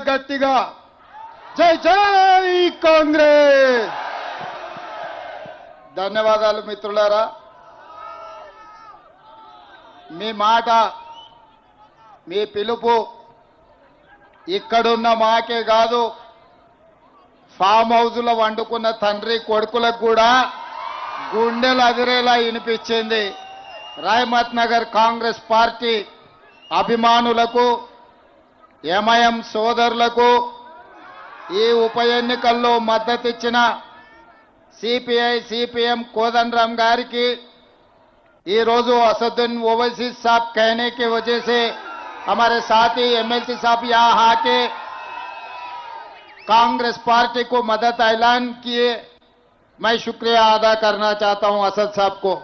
గట్టిగా జై జై కాంగ్రెస్. ధన్యవాదాలు మిత్రులారా. మీ మాట, మీ పిలుపు ఇక్కడున్న మాకే కాదు, ఫామ్ హౌస్లో వండుకున్న తండ్రి కొడుకులకు కూడా గుండెలు అదిరేలా వినిపించింది. రాయమత్ నగర్ కాంగ్రెస్ పార్టీ అభిమానులకు, ఎంఐఎం సోదరులకు, ఈ ఉప ఎన్నికల్లో మద్దతిచ్చిన సిపిఐ సిపిఎం కోదండరామ్ గారికి, ఈ रोज़ असदुद्दीन ओवैसी साहब कहने की वजह से हमारे साथी एमएलसी साहब यहाँ आके कांग्रेस पार्टी को मदद ऐलान किए, मैं शुक्रिया अदा करना चाहता हूं असद साहब को।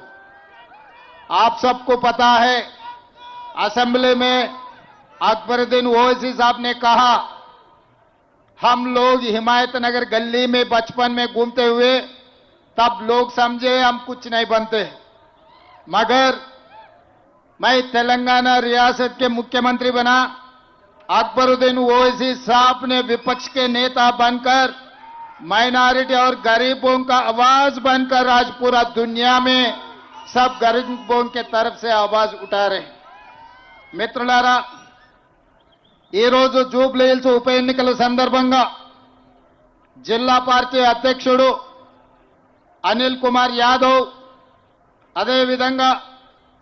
आप सबको पता है, असेंबली में अकबरुद्दीन ओवैसी साहब ने कहा हम लोग हिमायत नगर गली में बचपन में घूमते हुए तब लोग समझे हम कुछ नहीं बनते, मगर मैं तेलंगाना रियासत के मुख्यमंत्री बना। अकबरुद्दीन ओवैसी साहब ने विपक्ष के नेता बनकर माइनॉरिटी और गरीबों का आवाज बनकर आज पूरा दुनिया में सब गरीबों के तरफ से आवाज उठा रहे। మిత్రులారా, ఈ రోజు జూబ్లీ హిల్స్ ఉప ఎన్నికల సందర్భంగా జిల్లా పార్టీ అధ్యక్షుడు అనిల్ కుమార్ యాదవ్, అదేవిధంగా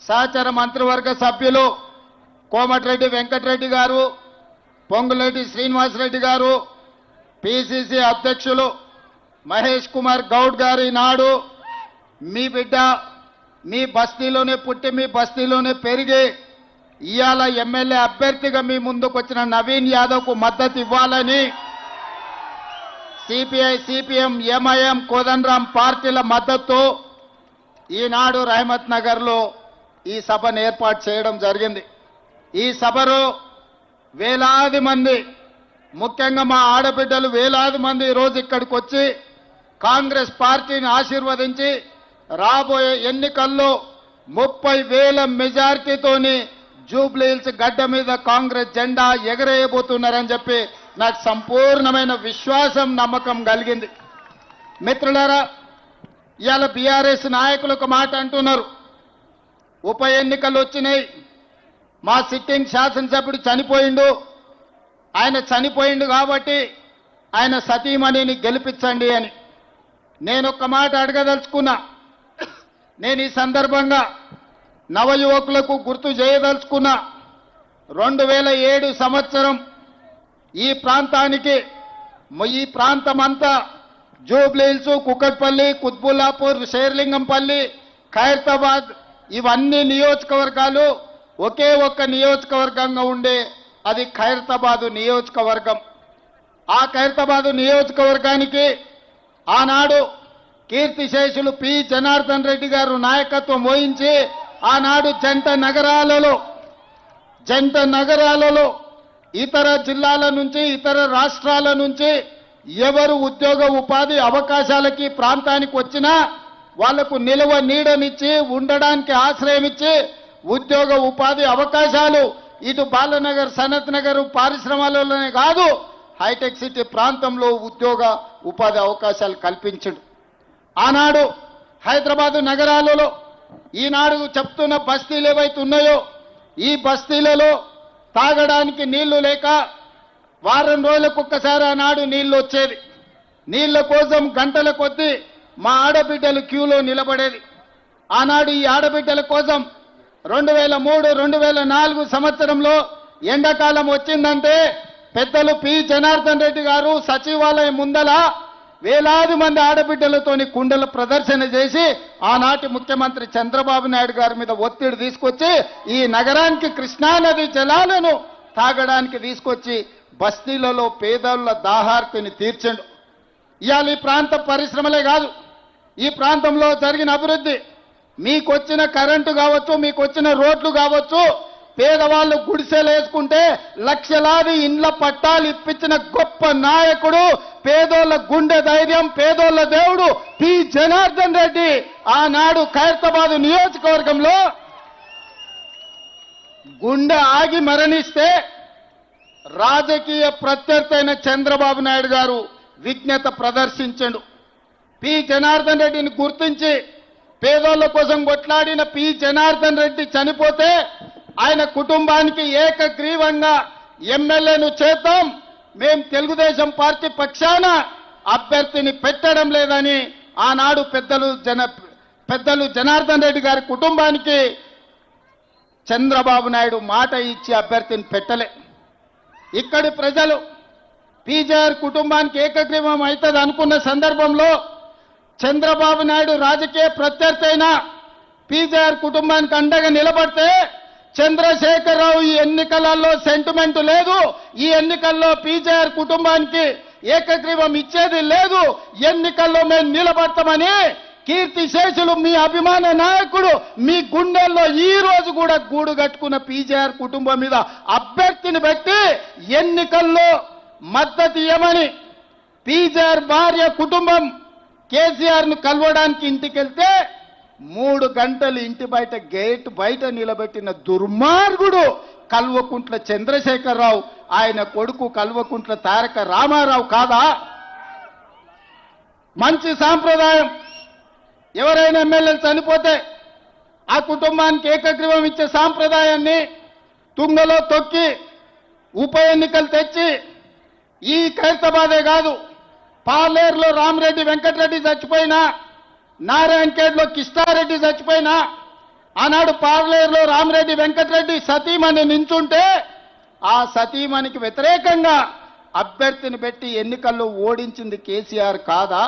సహచర మంత్రివర్గ సభ్యులు కోమటిరెడ్డి వెంకటరెడ్డి గారు, పొంగులేటి శ్రీనివాసరెడ్డి గారు, పిసిసి అధ్యక్షులు మహేష్ కుమార్ గౌడ్ గారు ఈనాడు మీ బిడ్డ మీ బస్తీలోనే పుట్టి మీ బస్తీలోనే పెరిగి ఇవాళ ఎమ్మెల్యే అభ్యర్థిగా మీ ముందుకు వచ్చిన నవీన్ యాదవ్కు మద్దతు ఇవ్వాలని సిపిఐ సిపిఎం ఎంఐఎం కోదండరామ్ పార్టీల మద్దతు ఈనాడు రహమత్ నగర్లో ఈ సభను ఏర్పాటు చేయడం జరిగింది. ఈ సభలో వేలాది మంది, ముఖ్యంగా మా ఆడబిడ్డలు వేలాది మంది ఈరోజు ఇక్కడికి వచ్చి కాంగ్రెస్ పార్టీని ఆశీర్వదించి రాబోయే ఎన్నికల్లో 30,000 మెజార్టీతోని జూబ్లీ హిల్స్ గడ్డ మీద కాంగ్రెస్ జెండా ఎగరేయబోతున్నారని చెప్పి నాకు సంపూర్ణమైన విశ్వాసం, నమ్మకం కలిగింది. మిత్రులారా, ఇవాళ బీఆర్ఎస్ నాయకులు ఒక మాట అంటున్నారు, ఉప ఎన్నికలు వచ్చినాయి, మా సిట్టింగ్ శాసనసభ్యుడు చనిపోయిండు, ఆయన చనిపోయిండు కాబట్టి ఆయన సతీమణిని గెలిపించండి అని. నేను ఒక మాట అడగదలుచుకున్నా. నేను ఈ సందర్భంగా నవయువకులకు గుర్తు చేయదలుచుకున్నా. 2007 సంవత్సరం ఈ ప్రాంతానికి, ఈ ప్రాంతమంతా జూబ్లీ హిల్స్, కుకట్పల్లి, కుత్బుల్లాపూర్, షేర్లింగంపల్లి, ఖైరతాబాద్ ఇవన్నీ నియోజకవర్గాలు ఒకే ఒక్క నియోజకవర్గంగా ఉండే అది ఖైరతాబాద్ నియోజకవర్గం. ఆ ఖైరతాబాద్ నియోజకవర్గానికి ఆనాడు కీర్తిశేషులు పి జనార్దన్ రెడ్డి గారు నాయకత్వం వహించి ఆనాడు జంట నగరాలలో ఇతర జిల్లాల నుంచి, ఇతర రాష్ట్రాల నుంచి ఎవరు ఉద్యోగ ఉపాధి అవకాశాలకి ప్రాంతానికి వచ్చినా వాళ్లకు నిలువ నీడనిచ్చి, ఉండడానికి ఆశ్రయం ఇచ్చి, ఉద్యోగ ఉపాధి అవకాశాలు ఇటు బాలనగర్, సనత్ నగర్ పారిశ్రమలలోనే కాదు హైటెక్ సిటీ ప్రాంతంలో ఉద్యోగ ఉపాధి అవకాశాలు కల్పించడు. ఆనాడు హైదరాబాద్ నగరాలలో ఈనాడు చెప్తున్న బస్తీలు ఏవైతే ఉన్నాయో ఈ బస్తీలలో తాగడానికి నీళ్లు లేక వారం రోజులకు ఒక్కసారి ఆనాడు నీళ్లు వచ్చేది. నీళ్ల కోసం గంటల కొద్దీ మా ఆడబిడ్డలు క్యూలో నిలబడేది. ఆనాడు ఈ ఆడబిడ్డల కోసం 2003, 2004 సంవత్సరంలో ఎండాకాలం వచ్చిందంటే పెద్దలు పి జనార్దన్ రెడ్డి గారు సచివాలయం ముందల వేలాది మంది ఆడబిడ్డలతోని కుండల ప్రదర్శన చేసి ఆనాటి ముఖ్యమంత్రి చంద్రబాబు నాయుడు గారి మీద ఒత్తిడి తీసుకొచ్చి ఈ నగరానికి కృష్ణానది జలాలను తాగడానికి తీసుకొచ్చి బస్తీలలో పేదల దాహార్తిని తీర్చండు. ఇవాళ ఈ ప్రాంత పరిశ్రమలే కాదు, ఈ ప్రాంతంలో జరిగిన అభివృద్ధి, మీకొచ్చిన కరెంటు కావచ్చు, మీకొచ్చిన రోడ్లు కావచ్చు, పేదవాళ్ళు గుడిసెలు వేసుకుంటే లక్షలాది ఇండ్ల పట్టాలు ఇప్పించిన గొప్ప నాయకుడు, పేదోళ్ళ గుండె ధైర్యం, పేదోళ్ళ దేవుడు పి జనార్దన్ రెడ్డి ఆనాడు ఖైరతాబాద్ నియోజకవర్గంలో గుండె ఆగి మరణిస్తే రాజకీయ ప్రత్యర్థి అయిన చంద్రబాబు నాయుడు గారు విజ్ఞత ప్రదర్శించండు. పి జనార్దన్ రెడ్డిని గుర్తించి పేదోళ్ల కోసం కొట్లాడిన పి జనార్దన్ రెడ్డి చనిపోతే ఆయన కుటుంబానికి ఏకగ్రీవంగా ఎమ్మెల్యేను చేద్దాం, మేం తెలుగుదేశం పార్టీ పక్షాన అభ్యర్థిని పెట్టడం లేదని ఆనాడు పెద్దలు జనార్దన్ రెడ్డి గారి కుటుంబానికి చంద్రబాబు నాయుడు మాట ఇచ్చి అభ్యర్థిని పెట్టలే. ఇక్కడి ప్రజలు పీజేఆర్ కుటుంబానికి ఏకగ్రీవం అవుతుంది అనుకున్న సందర్భంలో చంద్రబాబు నాయుడు రాజకీయ ప్రత్యర్థి అయిన పీజేఆర్ కుటుంబానికి అండగా నిలబడితే చంద్రశేఖరరావు ఈ ఎన్నికలలో సెంటిమెంట్ లేదు, ఈ ఎన్నికల్లో పీజేఆర్ కుటుంబానికి ఏకగ్రీవం ఇచ్చేది లేదు, ఎన్నికల్లో మేము నిలబడతామని కీర్తిశేషులు మీ అభిమాన నాయకుడు మీ గుండెల్లో ఈ రోజు కూడా గూడు కట్టుకున్న పీజేఆర్ కుటుంబం మీద అభ్యర్థిని పెట్టి ఎన్నికల్లో మద్దతు ఇవ్వమని పీజేఆర్ భార్య కుటుంబం కేసీఆర్ ను కలవడానికి ఇంటికెళ్తే 3 గంటలు ఇంటి బయట గేట్ బయట నిలబెట్టిన దుర్మార్గుడు కల్వకుంట్ల చంద్రశేఖరరావు, ఆయన కొడుకు కల్వకుంట్ల తారక రామారావు కాదా? మంచి సాంప్రదాయం. ఎవరైనా ఎమ్మెల్యేలు చనిపోతే ఆ కుటుంబానికి ఏకగ్రీవం ఇచ్చే సాంప్రదాయాన్ని తుంగలో తొక్కి ఉప ఎన్నికలు తెచ్చి ఈ ఖైరతాబాదే కాదు, పార్లేరులో రామరెడ్డి వెంకటరెడ్డి చచ్చిపోయినా, నారాయణఖేడ్లో కిష్టారెడ్డి చచ్చిపోయినా, ఆనాడు పార్లేరులో రామరెడ్డి వెంకటరెడ్డి సతీమణి నించుంటే ఆ సతీమణికి వ్యతిరేకంగా అభ్యర్థిని పెట్టి ఎన్నికల్లో ఓడించింది కేసీఆర్ కాదా?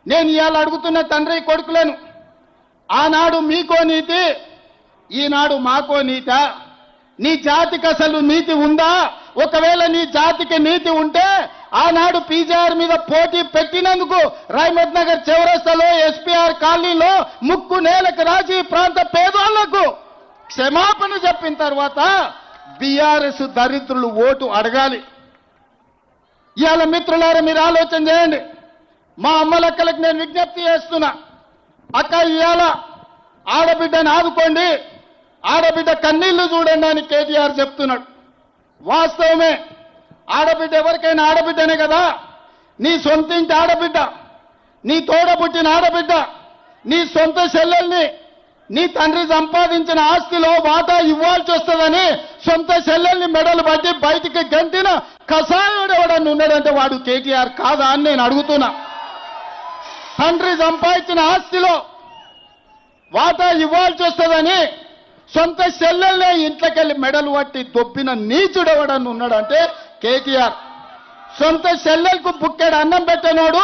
నేను ఇవాళ అడుగుతున్న తండ్రి కొడుకులను, ఆనాడు మీకో నీతి, ఈనాడు మాకో నీత? నీ జాతికి అసలు నీతి ఉందా? ఒకవేళ నీ జాతికి నీతి ఉంటే ఆనాడు పీజేఆర్ మీద పోటీ పెట్టినందుకు రైమత్ నగర్ చౌరస్తాలో ఎస్పీఆర్ కాలనీలో ముక్కు నేలకు రాజీ ప్రాంత పేదోళ్లకు క్షమాపణ చెప్పిన తర్వాత బీఆర్ఎస్ దరిద్రులు ఓటు అడగాలి. ఇవాళ మిత్రులారా మీరు ఆలోచన చేయండి. మా అమ్మలక్కలకు నేను విజ్ఞప్తి చేస్తున్నా, అక్క ఇవాళ ఆడబిడ్డని ఆదుకోండి, ఆడబిడ్డ కన్నీళ్లు చూడండి అని కేటీఆర్ చెప్తున్నాడు. వాస్తవమే, ఆడబిడ్డ ఎవరికైనా ఆడబిడ్డనే కదా. నీ సొంత ఇంటి ఆడబిడ్డ, నీ తోడ పుట్టిన ఆడబిడ్డ, నీ సొంత చెల్లెల్ని నీ తండ్రి సంపాదించిన ఆస్తిలో వాటా ఇవ్వాల్సి వస్తుందని సొంత చెల్లెల్ని మెడలు పట్టి బయటికి గంటిన కసాయుడు ఎవడని ఉన్నాడంటే వాడు కేటీఆర్ కాదా అని నేను అడుగుతున్నా. తండ్రి సంపాదించిన ఆస్తిలో వాటా ఇవ్వాల్సి వస్తుందని సొంత చెల్లెల్నే ఇంట్లోకెళ్ళి మెడలు పట్టి దొబ్బిన నీచుడెవడని ఉన్నాడంటే కేటీఆర్. సొంత చెల్లెలకు బుక్కెడు అన్నం పెట్టనోడు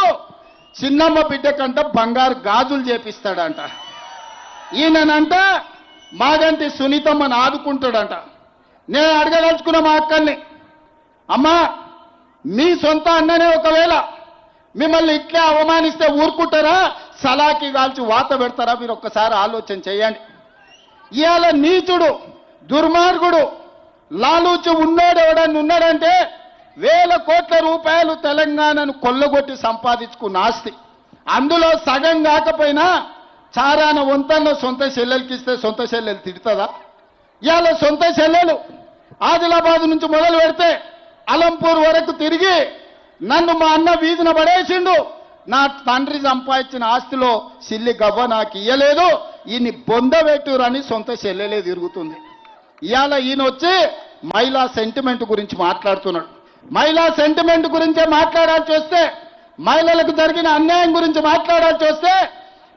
చిన్నమ్మ బిడ్డ కంట బంగారు గాజులు చేపిస్తాడంట. ఈయనంట మాగంటి సునీతమ్మని ఆదుకుంటాడంట. నేను అడగదలుచుకున్న మా అక్కల్ని, అమ్మా మీ సొంత అన్ననే ఒకవేళ మిమ్మల్ని ఇట్లే అవమానిస్తే ఊరుకుంటారా, సలాకి కాల్చి వాత పెడతారా? మీరు ఒక్కసారి ఆలోచన చేయండి. ఇవాళ నీచుడు దుర్మార్గుడు లాలూచి ఉన్నాడు ఎవడని ఉన్నాడంటే 1000 కోట్ల రూపాయలు తెలంగాణను కొల్లగొట్టి సంపాదించుకున్న ఆస్తి, అందులో సగం కాకపోయినా చారాన వంతల్లో సొంత చెల్లెలకి ఇస్తే సొంత చెల్లెలు తిడుతుందా? ఇవాళ సొంత చెల్లెలు ఆదిలాబాద్ నుంచి మొదలు పెడితే అలంపూర్ వరకు తిరిగి నన్ను మా అన్న వీధిన పడేసిండు, నా తండ్రి సంపాదించిన ఆస్తిలో సిల్లి గవ్వ నాకు ఇయ్యలేదు, ఈయన్ని బొందబెట్టురని సొంత చెల్లెలే తిరుగుతుంది. ఇవాళ ఈయన వచ్చి మహిళా సెంటిమెంట్ గురించి మాట్లాడుతున్నాడు. మహిళా సెంటిమెంట్ గురించే మాట్లాడాల్సి వస్తే, మహిళలకు జరిగిన అన్యాయం గురించి మాట్లాడాల్సి వస్తే,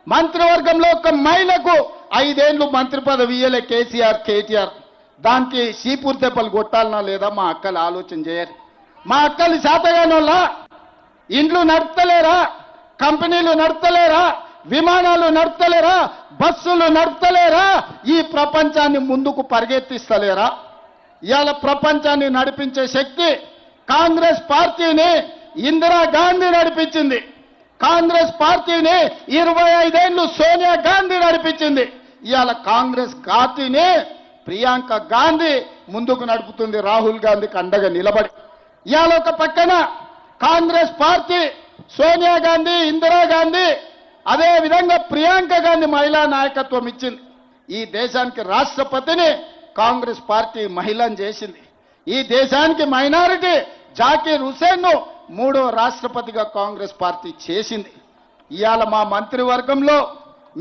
మంత్రివర్గంలో ఒక మహిళకు 5 ఏళ్లు మంత్రి పదవి ఇయ్యలే కేటీఆర్. దానికి సీపూర్ దెబ్బలు కొట్టాలనా లేదా మా అక్కలు ఆలోచన చేయరు. మా అక్కలు శాతగానోళ్ళ ఇండ్లు నడుపుతలేరా, కంపెనీలు నడుపుతలేరా, విమానాలు నడుపుతలేరా, బస్సులు నడుపుతలేరా, ఈ ప్రపంచాన్ని ముందుకు పరిగెత్తిస్తలేరా? ఇవాళ ప్రపంచాన్ని నడిపించే శక్తి కాంగ్రెస్ పార్టీని ఇందిరాగాంధీ నడిపించింది. కాంగ్రెస్ పార్టీని 25 ఏళ్లు సోనియా గాంధీ నడిపించింది. ఇవాళ కాంగ్రెస్ పార్టీని ప్రియాంక గాంధీ ముందుకు నడుపుతుంది, రాహుల్ గాంధీకి అండగా నిలబడి. ఇవాళ ఒక పక్కన కాంగ్రెస్ పార్టీ సోనియా గాంధీ, ఇందిరాగాంధీ, అదే విధంగా ప్రియాంక గాంధీ మహిళా నాయకత్వం ఇచ్చింది. ఈ దేశానికి రాష్ట్రపతిని కాంగ్రెస్ పార్టీ మహిళను చేసింది. ఈ దేశానికి మైనారిటీ జాకీర్ హుస్సేన్ను 3వ రాష్ట్రపతిగా కాంగ్రెస్ పార్టీ చేసింది. ఇవాళ మా మంత్రివర్గంలో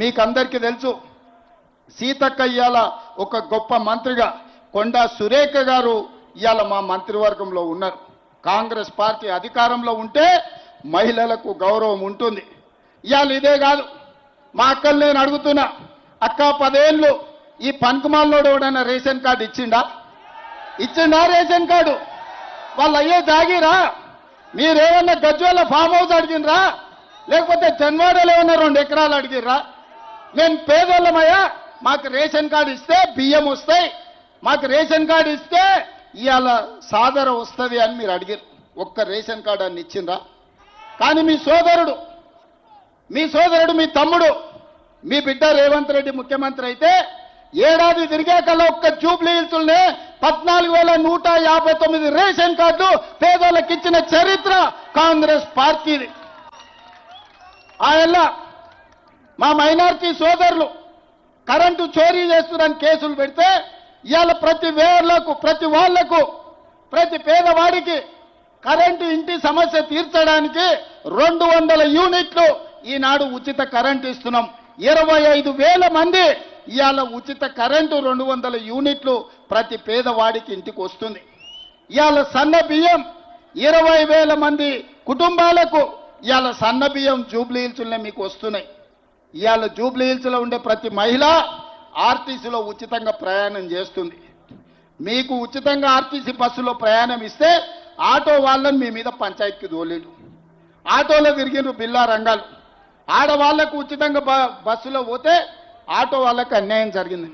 మీకందరికీ తెలుసు, సీతక్క ఇవాళ ఒక గొప్ప మంత్రిగా, కొండా సురేఖ గారు ఇవాళ మా మంత్రివర్గంలో ఉన్నారు. కాంగ్రెస్ పార్టీ అధికారంలో ఉంటే మహిళలకు గౌరవం ఉంటుంది. ఇవాళ ఇదే కాదు, మా అక్కలు నేను అడుగుతున్నా, అక్క 10 ఏళ్ళు ఈ పనికిమాలినోడు ఎవడన్నా రేషన్ కార్డు ఇచ్చిండా రేషన్ కార్డు? వాళ్ళు అయ్యే జాగిరా? మీరేమన్నా గజ్వేల ఫామ్ హౌస్ అడిగినరా? లేకపోతే జన్వాడలో ఏమన్నా 2 ఎకరాలు అడిగిర్రా? మేము పేదోళ్ళమయ్యా, మాకు రేషన్ కార్డు ఇస్తే బియ్యం వస్తాయి, మాకు రేషన్ కార్డు ఇస్తే ఇవాళ సాదర వస్తుంది అని మీరు అడిగారు. ఒక్క రేషన్ కార్డు అని ఇచ్చిండ్రా? కానీ మీ సోదరుడు, మీ తమ్ముడు, మీ బిడ్డ రేవంత్ రెడ్డి ముఖ్యమంత్రి అయితే ఏడాది తిరిగాకల్లా ఒక్క జూబ్లీ హిల్స్నే 14,159 రేషన్ కార్డులు పేదోళ్ళకి ఇచ్చిన చరిత్ర కాంగ్రెస్ పార్టీది. ఆయల్ల మా మైనారిటీ సోదరులు కరెంటు చోరీ చేస్తున్నారని కేసులు పెడితే ఇవాళ ప్రతి పేదవాడికి కరెంటు ఇంటి సమస్య తీర్చడానికి 200 యూనిట్లు ఈనాడు ఉచిత కరెంటు ఇస్తున్నాం. 25,000 మంది ఇవాళ ఉచిత కరెంటు 200 యూనిట్లు ప్రతి పేదవాడికి ఇంటికి వస్తుంది. ఇవాళ సన్న బియ్యం 20,000 మంది కుటుంబాలకు ఇవాళ సన్న బియ్యం జూబ్లీ హిల్స్లోనే మీకు వస్తున్నాయి. ఇవాళ జూబ్లీ హిల్స్లో ఉండే ప్రతి మహిళ ఆర్టీసీలో ఉచితంగా ప్రయాణం చేస్తుంది. మీకు ఉచితంగా ఆర్టీసీ బస్సులో ప్రయాణం ఇస్తే ఆటో వాళ్ళని మీ మీద పంచాయతీకి తోలేడు. ఆటోలో తిరిగిన బిల్లా రంగాలు, ఆడవాళ్లకు ఉచితంగా బస్సులో పోతే ఆటో వాళ్ళకి అన్యాయం జరిగింది.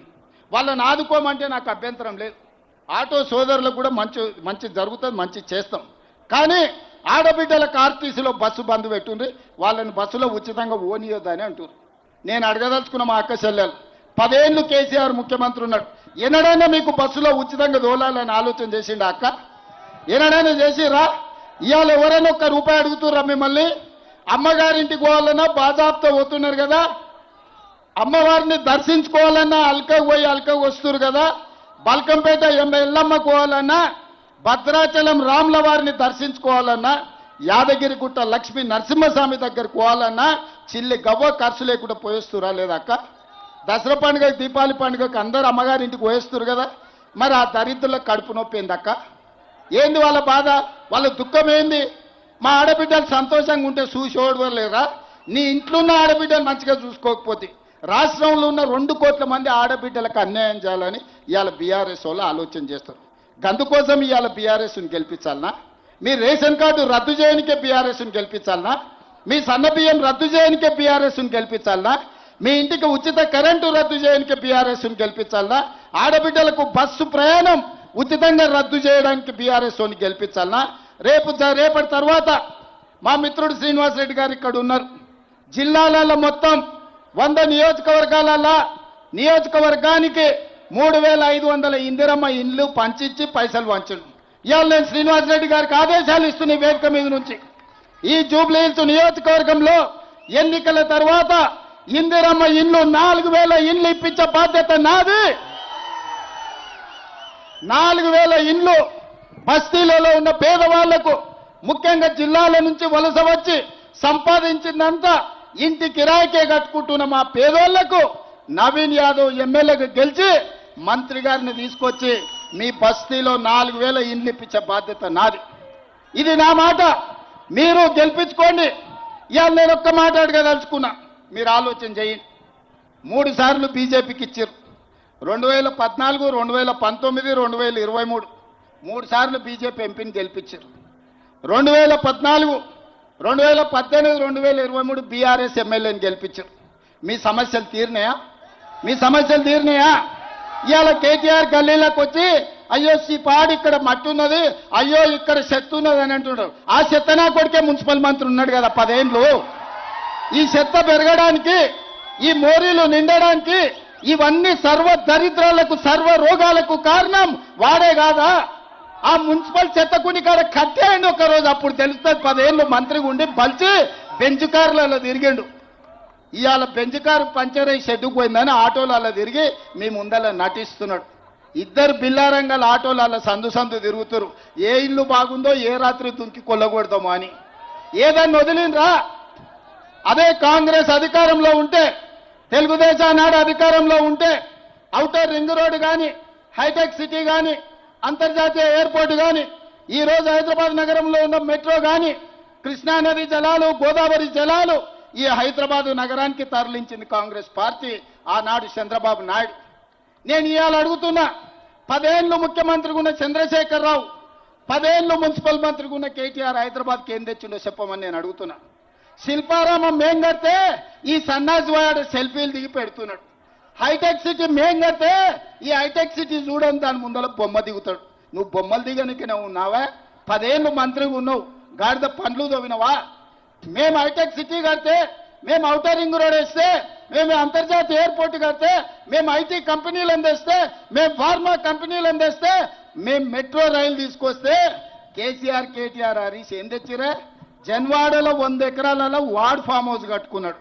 వాళ్ళని ఆదుకోమంటే నాకు అభ్యంతరం లేదు. ఆటో సోదరులకు కూడా మంచి జరుగుతుంది, మంచి చేస్తాం. కానీ ఆడబిడ్డలకు ఆర్టీసీలో బస్సు బంద్ పెట్టుండ్రి, వాళ్ళని బస్సులో ఉచితంగా ఓనియొద్దని అంటారు. నేను అడగదలుచుకున్న మా అక్క చెల్లెలు, 10 ఏళ్ళు కేసీఆర్ ముఖ్యమంత్రి ఉన్నాడు, ఎన్నడైనా మీకు బస్సులో ఉచితంగా దోలాలని ఆలోచన చేసిండు అక్క? ఎన్నడైనా చేసిరా? ఇవాళ ఎవరైనా ఒక్క రూపాయి అడుగుతుర్రా మిమ్మల్ని? అమ్మగారింటికి పోవాలన్నా బాజాబ్తో పోతున్నారు కదా, అమ్మవారిని దర్శించుకోవాలన్నా అల్కకు పోయి అల్కకు వస్తున్నారు కదా, బల్కంపేట ఎల్లమ్మకు పోవాలన్నా, భద్రాచలం రాముల వారిని దర్శించుకోవాలన్నా, యాదగిరిగుట్ట లక్ష్మీ నరసింహస్వామి దగ్గరికి పోవాలన్నా చిల్లి గవ్వ ఖర్చు లేకుండా పోయేస్తురా లేదా అక్క? దసరా పండుగ, దీపావళి పండుగకు అందరూ అమ్మగారింటికి పోయేస్తున్నారు కదా, మరి ఆ దరిద్రులకు కడుపు నొప్పి ఏంది అక్క? ఏంది వాళ్ళ బాధ, వాళ్ళ దుఃఖం ఏంది? మా ఆడబిడ్డలు సంతోషంగా ఉంటే చూసేవాడులేరా? నీ ఇంట్లో ఉన్న ఆడబిడ్డలు మంచిగా చూసుకోకపోతే రాష్ట్రంలో ఉన్న 2 కోట్ల మంది ఆడబిడ్డలకు అన్యాయం చేయాలని ఇవాళ బీఆర్ఎస్ వాళ్ళు ఆలోచన చేస్తారు. అందుకోసం ఇవాళ బీఆర్ఎస్ని గెలిపించాలనా? మీ రేషన్ కార్డు రద్దు చేయనికే బీఆర్ఎస్ని గెలిపించాలనా? మీ సన్న బియ్యం రద్దు చేయనికే బీఆర్ఎస్ని గెలిపించాలనా? మీ ఇంటికి ఉచిత కరెంటు రద్దు చేయనికే బీఆర్ఎస్ని గెలిపించాలనా? ఆడబిడ్డలకు బస్సు ప్రయాణం ఉచితంగా రద్దు చేయడానికి బీఆర్ఎస్ని గెలిపించాలనా? రేపటి తర్వాత మా మిత్రుడు శ్రీనివాసరెడ్డి గారు ఇక్కడ ఉన్నారు. జిల్లాలలో మొత్తం 100 నియోజకవర్గాలలో నియోజకవర్గానికి 3,500 ఇందిరమ్మ ఇండ్లు పంచిచ్చి పైసలు వంచండి. ఇవాళ నేను శ్రీనివాసరెడ్డి గారికి ఆదేశాలు ఇస్తున్న వేదిక మీద నుంచి, ఈ జూబ్లీ హిల్స్ నియోజకవర్గంలో ఎన్నికల తర్వాత ఇందిరమ్మ ఇండ్లు 4,000 ఇండ్లు ఇప్పించే బాధ్యత నాది. 4,000 ఇండ్లు బస్తీలలో ఉన్న పేదవాళ్లకు, ముఖ్యంగా జిల్లాల నుంచి వలస వచ్చి సంపాదించిందంతా ఇంటి కిరాయికే కట్టుకుంటున్న మా పేదోళ్లకు నవీన్ యాదవ్ ఎమ్మెల్యేగా గెలిచి మంత్రి గారిని తీసుకొచ్చి మీ బస్తీలో 4,000 ఇండ్లు ఇప్పించే బాధ్యత నాది. ఇది నా మాట, మీరు గెలిపించుకోండి. ఇవాళ నేను ఒక్క మాట అడగదలుచుకున్నా, మీరు ఆలోచన చేయండి. 3 సార్లు బీజేపీకి ఇచ్చారు. 2014, 2019, 2023 3 సార్లు బీజేపీ ఎంపీని గెలిపించారు. 2014, 2018, 2023 బీఆర్ఎస్ ఎమ్మెల్యేని గెలిపించారు. మీ సమస్యలు తీరినాయా? ఇవాళ కేటీఆర్ గల్లీలకు వచ్చి అయ్యో పాడు ఇక్కడ మట్టి ఉన్నది, అయ్యో ఇక్కడ చెత్త ఉన్నది అని అంటున్నారు. ఆ చెత్త నా కొడుకే మున్సిపల్ మంత్రి ఉన్నాడు కదా 10 ఏళ్ళు. ఈ చెత్త పెరగడానికి, ఈ మోరీలు నిండడానికి, ఇవన్నీ సర్వ దరిద్రాలకు, సర్వ రోగాలకు కారణం వాడే కాదా? ఆ మున్సిపల్ చెత్తకుని కాడ కట్టేయండి ఒకరోజు, అప్పుడు తెలుస్తుంది. 10 ఏళ్ళు మంత్రిగా ఉండి బలిచి బెంచ్ కార్లలో తిరిగిండు. ఇవాళ బెంచ్ కారు పంచర్ అయ్యి షెడ్డుకు పోయిందని ఆటోలలో తిరిగి మీ ముందర నటిస్తున్నాడు. ఇద్దరు బిల్లారంగల్ ఆటోల సందు సందు తిరుగుతారు. ఏ ఇల్లు బాగుందో ఏ రాత్రి దుంకి కొల్లగొడతామో అని. ఏదన్నా వదిలినరా? అదే కాంగ్రెస్ అధికారంలో ఉంటే, తెలుగుదేశం నాడు అధికారంలో ఉంటే ఔటర్ రింగ్ రోడ్డు కానీ, హైటెక్ సిటీ కానీ, అంతర్జాతీయ ఎయిర్పోర్ట్ కానీ, ఈ రోజు హైదరాబాద్ నగరంలో ఉన్న మెట్రో కానీ, కృష్ణానది జలాలు, గోదావరి జలాలు ఈ హైదరాబాద్ నగరానికి తరలించింది కాంగ్రెస్ పార్టీ, ఆనాడు చంద్రబాబు నాయుడు. నేను ఇవాళ అడుగుతున్నా, 10 ఏళ్ళు ముఖ్యమంత్రిగా ఉన్న చంద్రశేఖరరావు, 10 ఏళ్ళు మున్సిపల్ మంత్రిగా ఉన్న కేటీఆర్ హైదరాబాద్కి ఏం తెచ్చిండో చెప్పమని నేను అడుగుతున్నా. శిల్పారామం మేం కడితే ఈ సన్నాసి వాడు సెల్ఫీలు దిగి పెడుతున్నాడు. హైటెక్ సిటీ మేం కడితే ఈ హైటెక్ సిటీ చూడని దాని ముందర బొమ్మ దిగుతాడు. నువ్వు బొమ్మలు దిగనికనే ఉన్నావా? 10 ఏళ్ళు మంత్రిగా ఉన్నావు, గాడిద పండ్లు తవ్వినవా? మేము హైటెక్ సిటీ కడితే, మేము ఔటర్ రింగ్ రోడ్ వేస్తే, మేము అంతర్జాతీయ ఎయిర్పోర్ట్ కడితే, మేము ఐటీ కంపెనీలు అందిస్తే, మేము ఫార్మా కంపెనీలు అందిస్తే, మేము మెట్రో రైలు తీసుకొస్తే కేసీఆర్, కేటీఆర్, హరీష్ ఏం తెచ్చిరే? జన్వాడలో 100 ఎకరాలలో వార్డ్ ఫామ్ హౌస్ కట్టుకున్నాడు.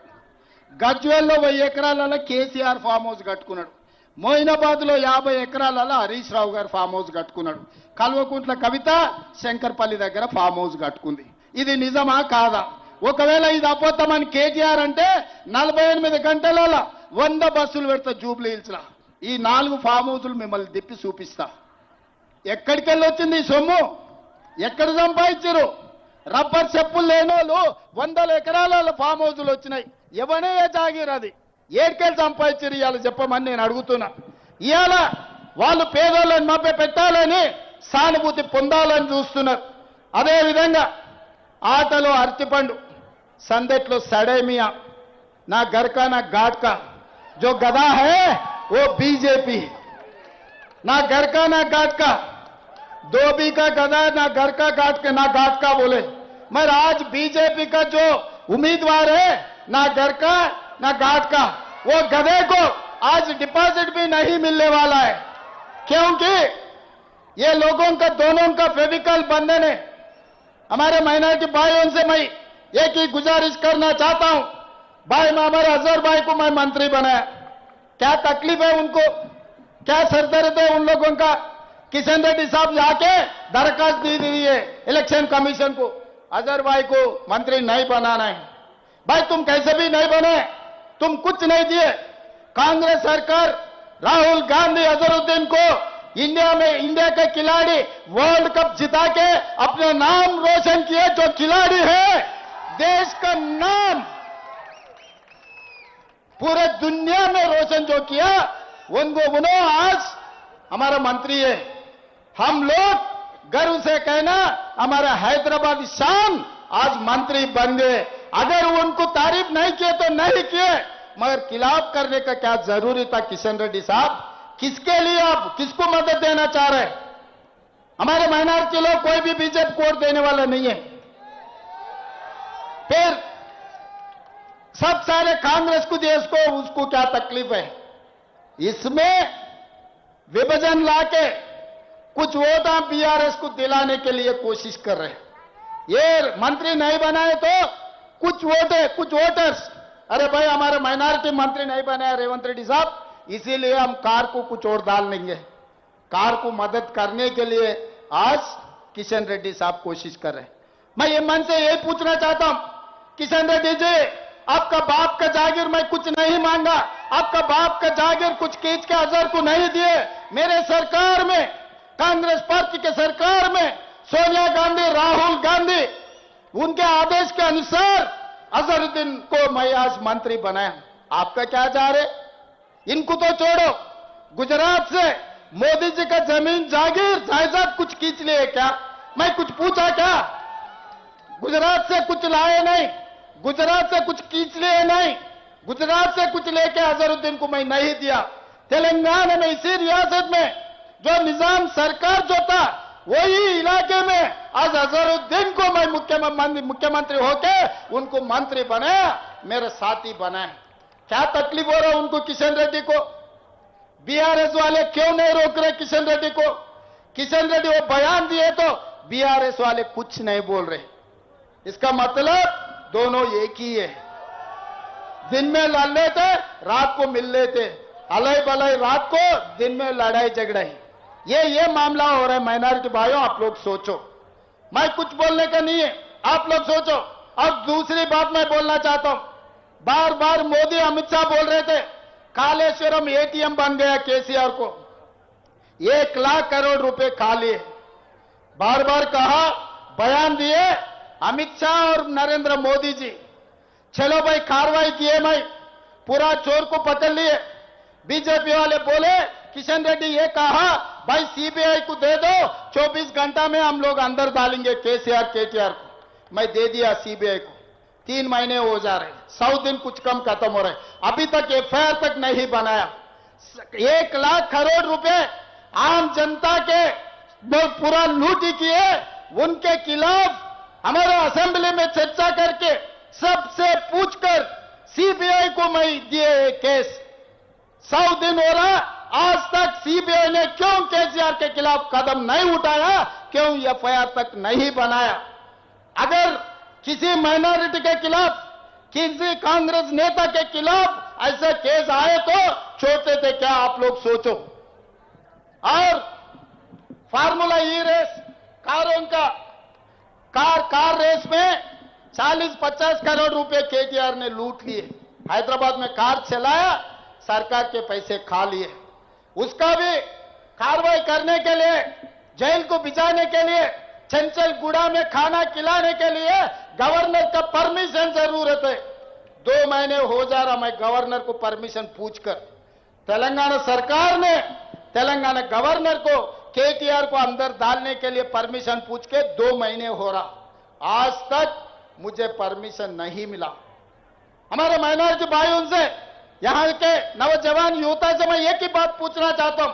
గజ్వేల్లో 1000 ఎకరాలలో కేసీఆర్ ఫామ్ హౌస్ కట్టుకున్నాడు. మోయినాబాద్లో 50 ఎకరాలలో హరీష్ రావు గారు ఫామ్ హౌస్ కట్టుకున్నాడు. కల్వకుంట్ల కవిత శంకర్పల్లి దగ్గర ఫామ్ హౌస్ కట్టుకుంది. ఇది నిజమా కాదా? ఒకవేళ ఇది అబద్ధమని కేటీఆర్ అంటే 48 గంటలలో 100 బస్సులు పెడతా జూబ్లీ హిల్స్లో. ఈ 4 ఫామ్ హౌసులు మిమ్మల్ని తిప్పి చూపిస్తా. ఎక్కడికి వెళ్ళి వచ్చింది ఈ సొమ్ము? ఎక్కడ సంపాదించారు? రబ్బర్ చెప్పులు లేనోళ్ళు 100 ఎకరాల ఫామ్ హౌసులు వచ్చినాయి. ఎవనే జాగీర్ అది? ఏడుకెళ్ళి సంపాదించారు ఇవాళ చెప్పమని నేను అడుగుతున్నా. ఇవాళ వాళ్ళు పేదోళ్ళని మభ్య పెట్టాలని, సానుభూతి పొందాలని చూస్తున్నారు. అదేవిధంగా ఆటలో అరటిపండు, సందెట్లో సడేమియా, నా గర్కా నా ఘాట్కా, జో గదా హై ఓ బీజేపీ, నా గర్కా నా ఘాట్కా, धोबी का गधा ना घर का घाट के ना घाट का बोले। मगर आज बीजेपी का जो उम्मीदवार है, ना घर का ना घाट का, वो गधे को आज डिपॉजिट भी नहीं मिलने वाला है, क्योंकि ये लोगों का, दोनों का फेविकल बंधन है। हमारे माइनॉरिटी भाइयों से मैं एक ही गुजारिश करना चाहता हूं, भाई मैं हमारे अजहर भाई को मैं मंत्री बनाया, क्या तकलीफ है उनको, क्या सरदर्द है उन लोगों का? किशन रेड्डी साहब जाके दरखास्त दी है इलेक्शन कमीशन को, अजहर भाई को मंत्री नहीं बनाना है। भाई तुम कैसे भी नहीं बने, तुम कुछ नहीं दिए। कांग्रेस सरकार राहुल गांधी अजहरुद्दीन को इंडिया में, इंडिया के खिलाड़ी वर्ल्ड कप जिता के अपने नाम रोशन किए, जो खिलाड़ी है देश का नाम पूरे दुनिया में रोशन जो किया, उन्होंने आज हमारा मंत्री है। हम लोग गर्व से कहना, हमारा हैदराबाद शान आज मंत्री बन गए। अगर उनको तारीफ नहीं किए तो नहीं किए, मगर खिलाफ करने का क्या जरूरी था? किशन रेड्डी साहब, किसके लिए आप, किसको मदद देना चाह रहे? हमारे माइनॉरिटी लोग कोई भी बीजेपी को वोट देने वाला नहीं है। फिर सब सारे कांग्रेस को, देश को, उसको क्या तकलीफ है? इसमें विभाजन लाके कुछ वोट आप बीआरएस को दिलाने के लिए कोशिश कर रहे हैं। ये मंत्री नहीं बनाए तो कुछ वोट है, कुछ वोटर्स, अरे भाई हमारे माइनॉरिटी मंत्री नहीं बनाया रेवंत रेड्डी साहब, इसीलिए हम कार को कुछ और डाल लेंगे। कार को मदद करने के लिए आज किशन रेड्डी साहब कोशिश कर रहे हैं। मैं ये मन से यही पूछना चाहता हूं, किशन रेड्डी जी, आपका बाप का जागीर मैं कुछ नहीं मांगा, आपका बाप का जागीर कुछ खींच के अजहर को नहीं दिए। मेरे सरकार में, कांग्रेस पार्टी के सरकार में सोनिया गांधी, राहुल गांधी, उनके आदेश के अनुसार अजहरुद्दीन को मैं आज मंत्री बनाया। आपका क्या जा रहे? इनको तो छोड़ो, गुजरात से मोदी जी का जमीन, जागीर, जायदाद कुछ खींच लिए क्या? मैं कुछ पूछा क्या? गुजरात से कुछ लाए नहीं, गुजरात से कुछ खींच लिए नहीं, गुजरात से कुछ लेके अजहरुद्दीन को मैं नहीं दिया। तेलंगाना में, इसी रियासत में जो निजाम सरकार जो था, वही इलाके में आज अजहरुद्दीन को मैं मुख्यमंत्री होके उनको मंत्री बनाया, मेरे साथी बनाए। क्या तकलीफ हो रहा है उनको, किशन रेड्डी को? बीआरएस वाले क्यों नहीं रोक रहे किशन रेड्डी को? किशन रेड्डी वो बयान दिए तो बीआरएस वाले कुछ नहीं बोल रहे। इसका मतलब दोनों एक ही है। दिन में लड़ लेते, रात को मिल लेते। अलई बलई रात को दिन में लड़ाई झगड़ाई, ये मामला हो रहा है। माइनॉरिटी भाइयों, आप लोग सोचो, मैं कुछ बोलने का नहीं है, आप लोग सोचो। और दूसरी बात मैं बोलना चाहता हूं, बार बार मोदी अमित शाह बोल रहे थे कालेश्वरम एटीएम बन गया केसीआर को, 1 लाख करोड़ रुपए खा लिए। बार बार कहा, बयान दिए अमित शाह और नरेंद्र मोदी जी, चलो भाई कार्रवाई किए, मैं पूरा चोर को पकड़ लिए। बीजेपी वाले बोले, किशन रेड्डी ये कहा भाई सीबीआई को दे दो, 24 घंटा में हम लोग अंदर डालेंगे केसीआर केटीआर को। मैं दे दिया सीबीआई को, 3 महीने हो जा रहे, 100 दिन कुछ कम खत्म हो रहे, अभी तक एफआईआर तक नहीं बनाया। 1 लाख करोड़ रुपए आम जनता के पूरा लूट किए, उनके खिलाफ हमारे असेंबली में चर्चा करके सबसे पूछकर सीबीआई को मैं दिए केस। 100 दिन हो रहा, आज तक सीबीआई ने क्यों केसीआर के खिलाफ कदम नहीं उठाया, क्यों एफआईआर तक नहीं बनाया? अगर किसी माइनॉरिटी के खिलाफ, किसी कांग्रेस नेता के खिलाफ ऐसे केस आए तो छोड़ते थे क्या? आप लोग सोचो। और फार्मूला ई रेस, कारों का कार रेस में 40-50 करोड़ रुपए केटीआर ने लूट लिए। हैदराबाद में कार चलाया, सरकार के पैसे खा लिए। उसका भी कार्रवाई करने के लिए, जेल को भिजाने के लिए, चंचलगुड़ा में खाना खिलाने के लिए गवर्नर का परमिशन जरूरत है। 2 महीने हो जा रहा, मैं गवर्नर को परमिशन पूछकर, तेलंगाना सरकार ने तेलंगाना गवर्नर को केटीआर को अंदर डालने के लिए परमिशन पूछ के 2 महीने हो रहा, आज तक मुझे परमिशन नहीं मिला। हमारे माइनॉरिटी भाइयों से, यहां के नौजवान युवता से मैं एक ही बात पूछना चाहता हूं,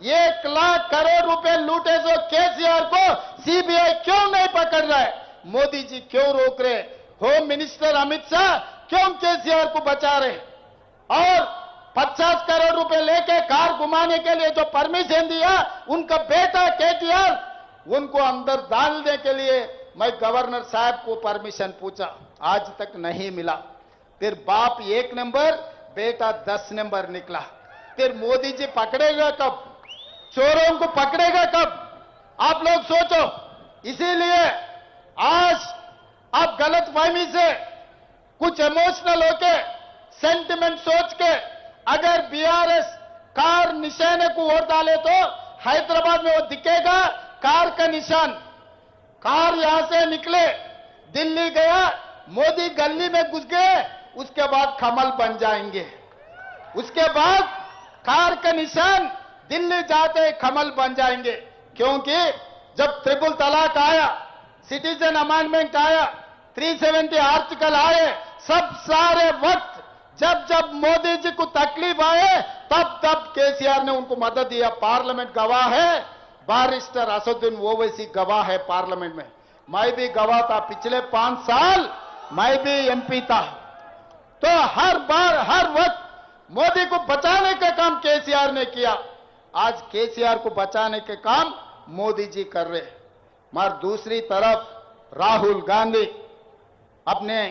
1 लाख करोड़ रुपए लूटे जो केसीआर को सीबीआई क्यों नहीं पकड़ रहा है? मोदी जी क्यों रोक रहे? होम मिनिस्टर अमित शाह क्यों केसीआर को बचा रहे? और 50 करोड़ रुपए लेके कार घुमाने के लिए जो परमिशन दिया, उनका बेटा केटीआर, उनको अंदर डालने के लिए मैं गवर्नर साहब को परमिशन पूछा, आज तक नहीं मिला। फिर बाप 1 नंबर, बेटा 10 नंबर निकला। फिर मोदी जी पकड़ेगा कब? चोरों को पकड़ेगा कब? आप लोग सोचो। इसीलिए आज आप गलतफहमी से, कुछ इमोशनल होके, सेंटिमेंट सोच के अगर बीआरएस कार निशाने को वोट डाले तो हैदराबाद में वो दिखेगा कार का निशान। कार यहां से निकले, दिल्ली गया, मोदी गली में घुस गए, उसके बाद कमल बन जाएंगे। उसके बाद कार का निशान दिल्ली जाते कमल बन जाएंगे। क्योंकि जब ट्रिपल तलाक आया, सिटीजन अमेंडमेंट आया, 370 आर्टिकल आए, सब सारे वक्त जब जब मोदी जी को तकलीफ आए, तब तब केसीआर ने उनको मदद दिया। पार्लियामेंट गवाह है, बैरिस्टर असदुद्दीन ओवैसी गवाह है पार्लियामेंट में, मैं भी गवाह था। पिछले 5 साल मैं भी एमपी था। तो हर बार हर वक्त मोदी को बचाने का काम केसीआर ने किया। आज केसीआर को बचाने के काम मोदी जी कर रहे हैं। मगर दूसरी तरफ राहुल गांधी, अपने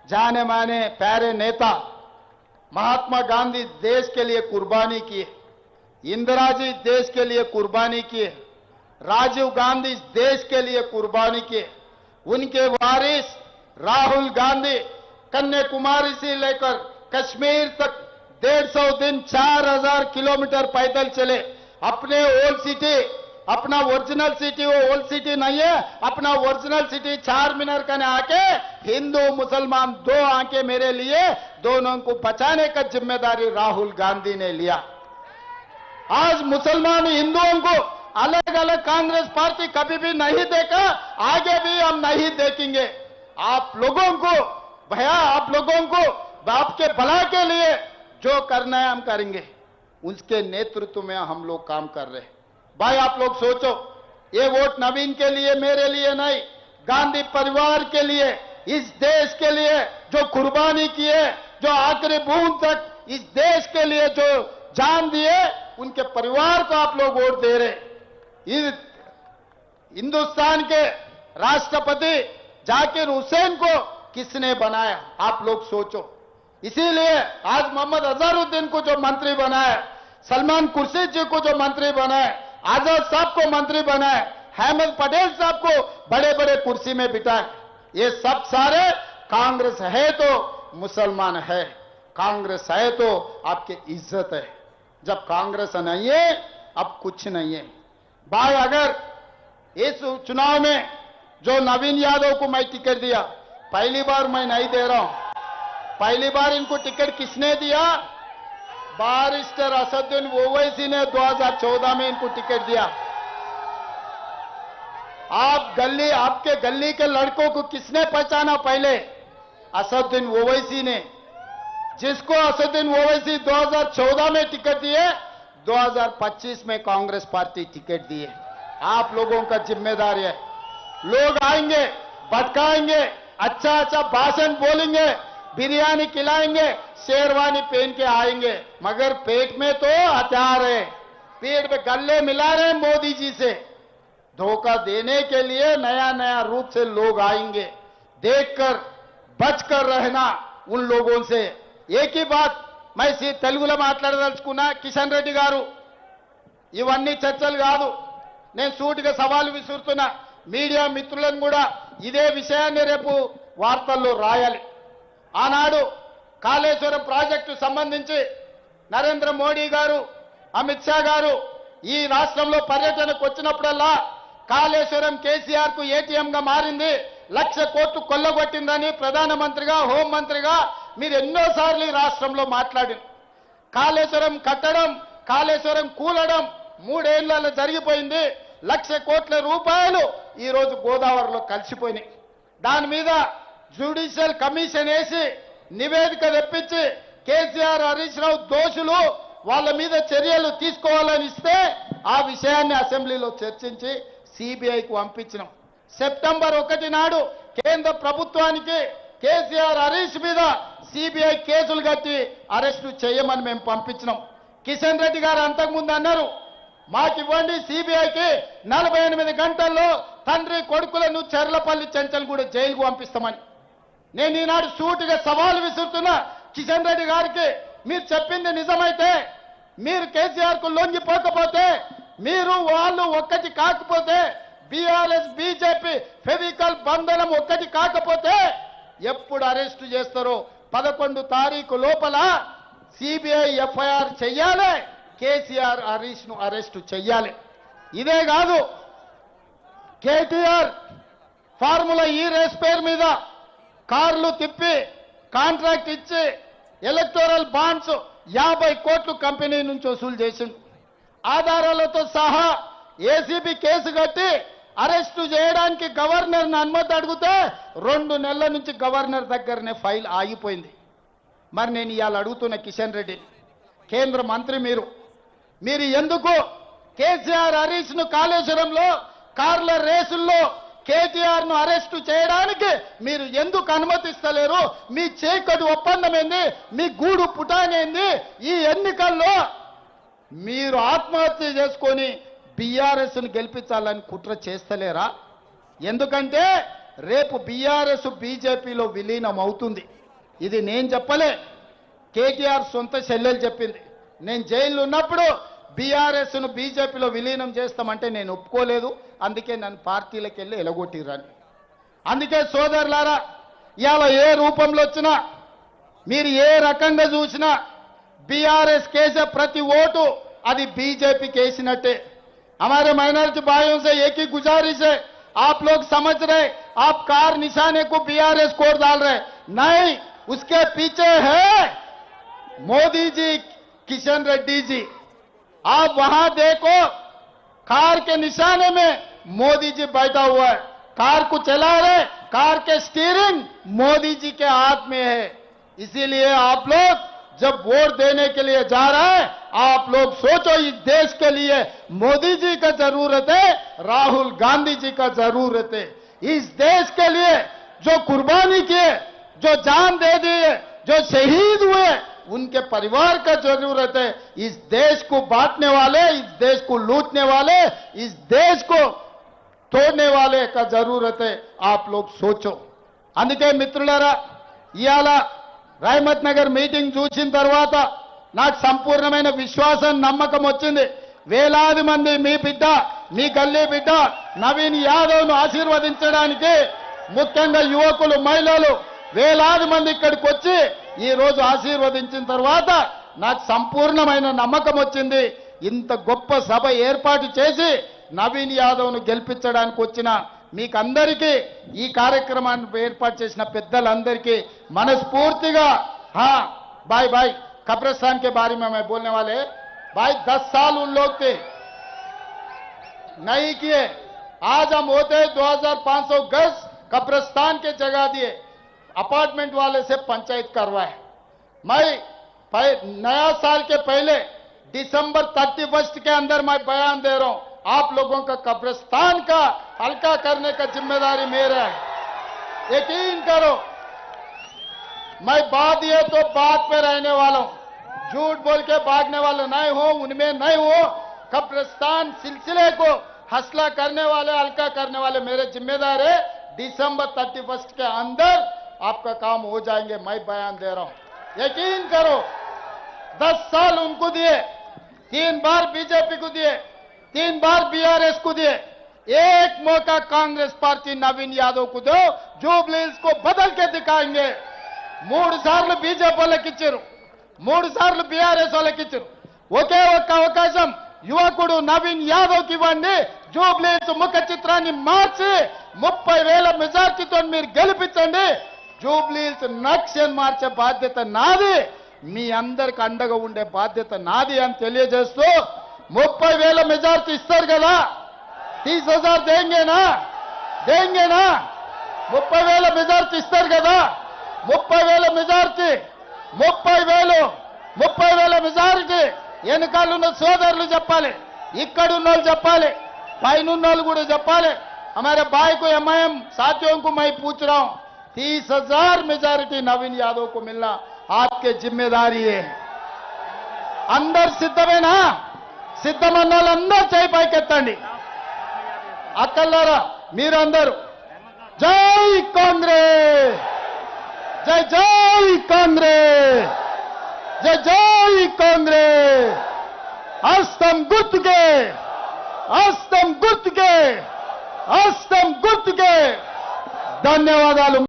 जाने माने प्यारे नेता महात्मा गांधी देश के लिए कुर्बानी किए, इंदिरा जी देश के लिए कुर्बानी किए, राजीव गांधी देश के लिए कुर्बानी किए। उनके वारिस राहुल गांधी कन्याकुमारी से लेकर कश्मीर तक 150 दिन 4000 किलोमीटर पैदल चले। अपने ओल्ड सिटी, अपना ओरिजिनल सिटी, वो ओल्ड सिटी नहीं है, अपना ओरिजिनल सिटी चारमीनार का आके हिंदू मुसलमान 2 आंखें मेरे लिए, दोनों को बचाने का जिम्मेदारी राहुल गांधी ने लिया। आज मुसलमान हिंदुओं को अलग अलग कांग्रेस पार्टी कभी भी नहीं देखा, आगे भी हम नहीं देखेंगे। आप लोगों को भैया, आप लोगों को आपके भला के लिए जो करना है हम करेंगे, उसके नेतृत्व में हम लोग काम कर रहे हैं। भाई आप लोग सोचो, ये वोट नवीन के लिए, मेरे लिए नहीं, गांधी परिवार के लिए, इस देश के लिए जो कुर्बानी किए, जो आखिरी बूंद तक इस देश के लिए जो जान दिए, उनके परिवार को आप लोग वोट दे रहे। इस हिंदुस्तान के राष्ट्रपति जाकिर हुसैन को किसने बनाया? आप लोग सोचो। इसीलिए आज मोहम्मद अजहरुद्दीन को जो मंत्री बनाए, सलमान खुर्शीद जी को जो मंत्री बनाए, आजाद साहब को मंत्री बनाए, अहमद पटेल साहब को बड़े बड़े कुर्सी में बिठाए, ये सब सारे कांग्रेस है तो मुसलमान है, कांग्रेस है तो आपकी इज्जत है। जब कांग्रेस नहीं है अब कुछ नहीं है। भाई अगर इस चुनाव में जो नवीन यादव को मैं टिकट दिया, पहली बार मैं नहीं दे रहा हूं, पहली बार इनको टिकट किसने दिया? बारिस्टर असदुद्दीन ओवैसी ने 2014 में इनको टिकट दिया। आपके गली के लड़कों को किसने पहचाना? पहले असदुद्दीन ओवैसी ने, जिसको असदुद्दीन ओवैसी 2014 में टिकट दिए, 2025 में कांग्रेस पार्टी टिकट दिए। आप लोगों का जिम्मेदारी है। लोग आएंगे, भटकाएंगे, अच्छा अच्छा भाषण बोलेंगे, बिरयानी खिलाएंगे, शेरवानी पहन के आएंगे, मगर पेट में तो हथियार है, पेट में गले मिला रहे मोदी जी से। धोखा देने के लिए नया नया रूप से लोग आएंगे। देखकर बचकर रहना उन लोगों से। एक ही बात मैं తెలుగులో మాట్లాడదలుచుకున్నా, కిషన్ రెడ్డి గారు, ఇవన్నీ చర్చలు కాదు, నేను సూటిగా సవాలు విసురుతున్నా. మీడియా మిత్రులను కూడా ఇదే విషయాన్ని రేపు వార్తల్లో రాయాలి. ఆనాడు కాళేశ్వరం ప్రాజెక్టు సంబంధించి నరేంద్ర మోడీ గారు, అమిత్ షా గారు ఈ రాష్ట్రంలో పర్యటనకు వచ్చినప్పుడల్లా కాళేశ్వరం కేసీఆర్ కు ఏటీఎం గా మారింది, 1,00,000 కోట్లు కొల్లగొట్టిందని ప్రధానమంత్రిగా, హోంమంత్రిగా మీరు ఎన్నోసార్లు ఈ రాష్ట్రంలో మాట్లాడారు. కాళేశ్వరం కట్టడం, కాళేశ్వరం కూలడం 3 ఏళ్లలో జరిగిపోయింది. 1,00,000 కోట్ల రూపాయలు ఈ రోజు గోదావరిలో కలిసిపోయినాయి. దాని మీద జ్యుడిషియల్ కమిషన్ వేసి నివేదిక తెప్పించి కేసీఆర్, హరీష్ రావు దోషులు, వాళ్ళ మీద చర్యలు తీసుకోవాలని ఇస్తే ఆ విషయాన్ని అసెంబ్లీలో చర్చించి సిబిఐకి పంపించినాం. సెప్టెంబర్ 1 నాడు కేంద్ర ప్రభుత్వానికి కేసీఆర్, హరీష్ మీద సిబిఐ కేసులు కట్టి అరెస్టు చేయమని మేము పంపించినాం. కిషన్ రెడ్డి గారు అంతకుముందు అన్నారు, మాకివ్వండి సిబిఐకి 48 గంటల్లో తండ్రి కొడుకులను చెర్లపల్లి చెంచల్గూడ జైలుకు పంపిస్తామని. నేను ఈనాడు సూటిగా సవాలు విసురుతున్నా కిషన్ రెడ్డి గారికి, మీరు చెప్పింది నిజమైతే, మీరు కేసీఆర్ కు లొంగిపోకపోతే, మీరు వాళ్ళు ఒక్కటి కాకపోతే, బీఆర్ఎస్ బీజేపీ ఫెవికల్ బంధనం ఒక్కటి కాకపోతే ఎప్పుడు అరెస్టు చేస్తారో 11 తారీఖు లోపల సిబిఐ ఎఫ్ఐఆర్ చెయ్యాలి, కేసీఆర్, హరీష్ ను అరెస్టు చెయ్యాలి. ఇదే కాదు, కేటీఆర్ ఫార్ములా ఈ రేస్ పేరు మీద కార్లు తిప్పి కాంట్రాక్ట్ ఇచ్చి ఎలక్టోరల్ బాండ్స్ 50 కోట్లు కంపెనీ నుంచి వసూలు చేసింది. ఆధారాలతో సహా ఏసీబీ కేసు కట్టి అరెస్టు చేయడానికి గవర్నర్ని అనుమతి అడిగితే 2 నెలల నుంచి గవర్నర్ దగ్గరనే ఫైల్ ఆగిపోయింది. మరి నేను ఇవాళ అడుగుతున్న కిషన్ రెడ్డి, కేంద్ర మంత్రి మీరు ఎందుకు కేసీఆర్, హరీష్ ను కాళేశ్వరంలో కార్ల రేసుల్లో కేటీఆర్ ను అరెస్టు చేయడానికి మీరు ఎందుకు అనుమతిస్తలేరు? మీ చీకటి ఒప్పందం ఏంది? మీ గూడు పుటానేంది? ఈ ఎన్నికల్లో మీరు ఆత్మహత్య చేసుకొని బీఆర్ఎస్ ను గెలిపించాలని కుట్ర చేస్తలేరా? ఎందుకంటే రేపు బీఆర్ఎస్ బీజేపీలో విలీనం అవుతుంది. ఇది నేను చెప్పలే, కేటీఆర్ సొంత చెల్లెలు చెప్పింది. నేను జైల్లో ఉన్నప్పుడు బీఆర్ఎస్ ను బీజేపీలో విలీనం చేస్తామంటే నేను ఒప్పుకోలేదు, అందుకే నన్ను పార్టీలకు వెళ్ళి ఎలగొట్టిరని. అందుకే సోదరులారా, ఇవాళ ఏ రూపంలో వచ్చినా, మీరు ఏ రకంగా చూసినా బీఆర్ఎస్ కేసే ప్రతి ఓటు అది బీजेपी కేసినట్టే. हमारे माइनॉरिटी भाइयों से एक ही गुजारिश है, आप लोग समझ रहे, आप कार निशाने को बीआरएस कोड डाल रहे, नहीं, उसके पीछे है मोदी जी, किशन रेड्डी जी. आप वहां देखो, कार के निशाने में मोदी जी बैठा हुआ है, कार को चला रहे, कार के स्टीयरिंग मोदी जी के हाथ में है. इसीलिए आप लोग जब वोट देने के लिए जा रहे हैं, आप लोग सोचो, इस देश के लिए मोदी जी का जरूरत है, राहुल गांधी जी का जरूरत है. इस देश के लिए जो कुर्बानी किए, जो जान दे दिए, जो शहीद हुए, उनके परिवार का जरूरत है. इस देश को बांटने वाले, इस देश को लूटने वाले, इस देश को तोड़ने वाले का जरूरत है. आप लोग सोचो. అందుకే మిత్రులారా, ఇయాల రహమత్ నగర్ మీటింగ్ చూసిన తర్వాత నాకు సంపూర్ణమైన విశ్వాసం నమ్మకం వచ్చింది. వేలాది మంది మీ బిడ్డ, మీ గల్లీ బిడ్డ నవీన్ యాదవ్ను ఆశీర్వదించడానికి, ముఖ్యంగా యువకులు, మహిళలు వేలాది మంది ఇక్కడికి వచ్చి ఈ రోజు ఆశీర్వదించిన తర్వాత నాకు సంపూర్ణమైన నమ్మకం వచ్చింది. ఇంత గొప్ప సభ ఏర్పాటు చేసి నవీన్ యాదవ్ను గెలిపించడానికి వచ్చిన మీకందరికీ, ఈ కార్యక్రమాన్ని ఏర్పాటు చేసిన పెద్దలందరికీ మనస్ఫూర్తిగా भाई भाई कब्रिस्तान के बारे में मैं बोलने वाले भाई 10 साल उन लोग थे नहीं किए, आज हम होते 2500 गज कब्रिस्तान के जगह दिए, अपार्टमेंट वाले से पंचायत करवाए। मैं नया साल के पहले दिसंबर 31 के अंदर मैं बयान दे रहा हूं, आप लोगों का कब्रिस्तान का हल्का करने का जिम्मेदारी मेरा है, यकीन करो। मैं बात ये तो बात पे रहने वाला हूं, झूठ बोल के भागने वाला नहीं हूं, उनमें नहीं हूं। कब्रिस्तान सिलसिले को हौसला करने वाले, हल्का करने वाले मेरे जिम्मेदार है। दिसंबर 31 के अंदर आपका काम हो जाएंगे, मैं बयान दे रहा हूं, यकीन करो। 10 साल उनको दिए, 3 बार बीजेपी को दिए, 3 बार बीआरएस को दिए, एक मौका कांग्रेस पार्टी नवीन यादव को दो, जुबली हिल्स को बदल के दिखाएंगे। 3 సార్లు బీజేపీ వాళ్ళకి ఇచ్చారు, 3 సార్లు బీఆర్ఎస్ వాళ్ళకి ఇచ్చారు. ఒకే ఒక్క అవకాశం యువకుడు నవీన్ యాదవ్కి ఇవ్వండి. జూబ్లీ హిల్స్ ముఖ చిత్రాన్ని మార్చి 30,000 మెజార్టీతో మీరు గెలిపించండి. జూబ్లీ హిల్స్ నక్షని మార్చే బాధ్యత నాది, మీ అందరికి అండగా ఉండే బాధ్యత నాది అని తెలియజేస్తూ 30,000 మెజార్టీ ఇస్తారు కదా, 30,000 దేంగేనా 30,000 మెజార్టీ ఇస్తారు కదా, 30,000 మెజార్టీ, 30,000 మెజార్టీ వెనకాలన్న సోదరులు చెప్పాలి, ఇక్కడున్న వాళ్ళు చెప్పాలి, పైనున్న వాళ్ళు కూడా చెప్పాలి. हमारे भाई को एमआईएम साथियों को मैं पूछ रहा हूं, 30,000 मेजॉरिटी नवीन यादव को मिलना आपके जिम्मेदारी है. अंदर సిద్ధమేనా? సిద్ధమన్న వాళ్ళందరూ చేయి పైకెత్తండి. అక్కలారా మీరందరూ జై కాంగ్రెస్, జై జై కాంగ్రెస్, జై జై కాంగ్రెస్. హస్తం గుర్తుకే, హస్తం గుర్తుకే, హస్తం గుర్తుకే. ధన్యవాదాలు.